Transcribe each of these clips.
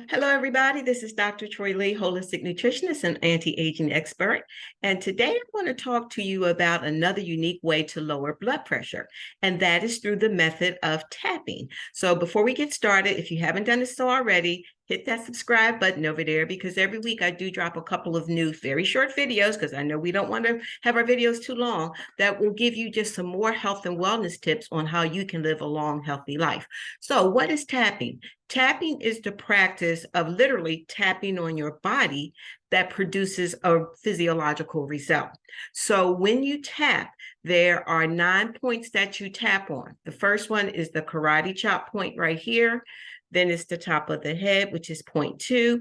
Hello, everybody. This is Dr. Troy Lee, holistic nutritionist and anti-aging expert. And today I'm going to talk to you about another unique way to lower blood pressure, and that is through the method of tapping. So before we get started, if you haven't done so already, hit that subscribe button over there, because every week I do drop a couple of new, very short videos, because I know we don't want to have our videos too long, that will give you just some more health and wellness tips on how you can live a long, healthy life. So what is tapping? Tapping is the practice of literally tapping on your body that produces a physiological result. So when you tap, there are 9 points that you tap on. The first one is the karate chop point right here. Then it's the top of the head, which is point 2.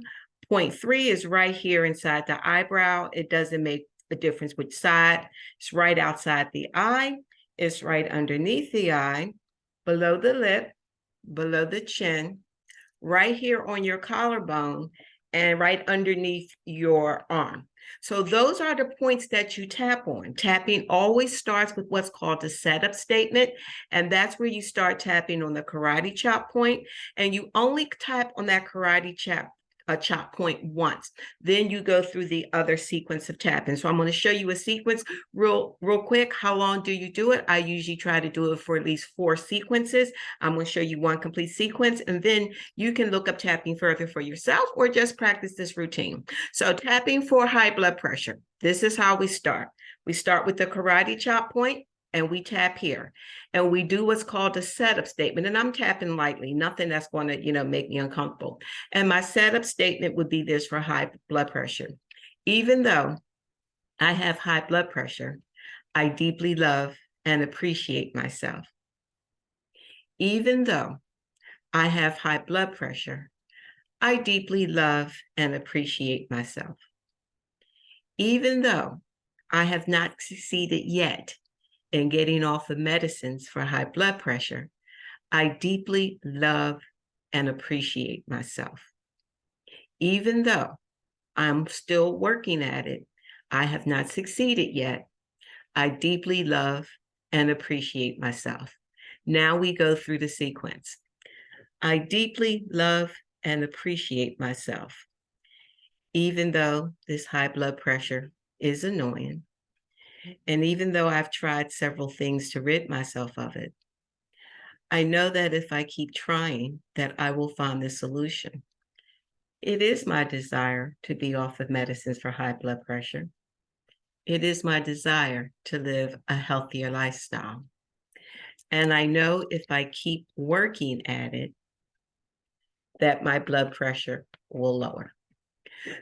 Point 3 is right here inside the eyebrow. It doesn't make a difference which side. It's right outside the eye. It's right underneath the eye, below the lip, below the chin, right here on your collarbone, and right underneath your arm. So those are the points that you tap on. Tapping always starts with what's called a setup statement, and that's where you start tapping on the karate chop point, and you only tap on that karate chop point once. Then you go through the other sequence of tapping. So I'm going to show you a sequence real quick. How long do you do it? I usually try to do it for at least 4 sequences. I'm going to show you one complete sequence, and then you can look up tapping further for yourself or just practice this routine. So tapping for high blood pressure. This is how we start. We start with the karate chop point, and we tap here, and we do what's called a setup statement. And I'm tapping lightly, nothing that's going to, make me uncomfortable. And my setup statement would be this for high blood pressure. Even though I have high blood pressure, I deeply love and appreciate myself. Even though I have high blood pressure, I deeply love and appreciate myself. Even though I have not succeeded yet in getting off of medicines for high blood pressure, I deeply love and appreciate myself. Even though I'm still working at it, I have not succeeded yet, I deeply love and appreciate myself. Now we go through the sequence. I deeply love and appreciate myself. Even though this high blood pressure is annoying, and even though I've tried several things to rid myself of it, I know that if I keep trying, that I will find the solution. It is my desire to be off of medicines for high blood pressure. It is my desire to live a healthier lifestyle. And I know if I keep working at it, that my blood pressure will lower.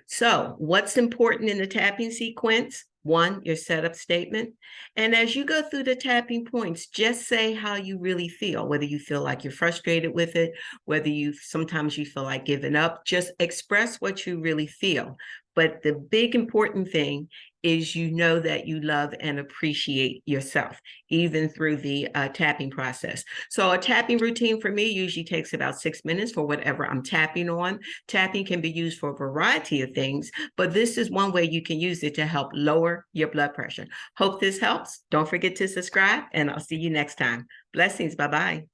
So what's important in the tapping sequence? 1, your setup statement. And as you go through the tapping points, just say how you really feel, whether you feel like you're frustrated with it, whether sometimes you feel like giving up, just express what you really feel. But the big important thing is that you love and appreciate yourself, even through the tapping process. So a tapping routine for me usually takes about 6 minutes for whatever I'm tapping on. Tapping can be used for a variety of things, but this is one way you can use it to help lower your blood pressure. Hope this helps. Don't forget to subscribe, and I'll see you next time. Blessings. Bye-bye.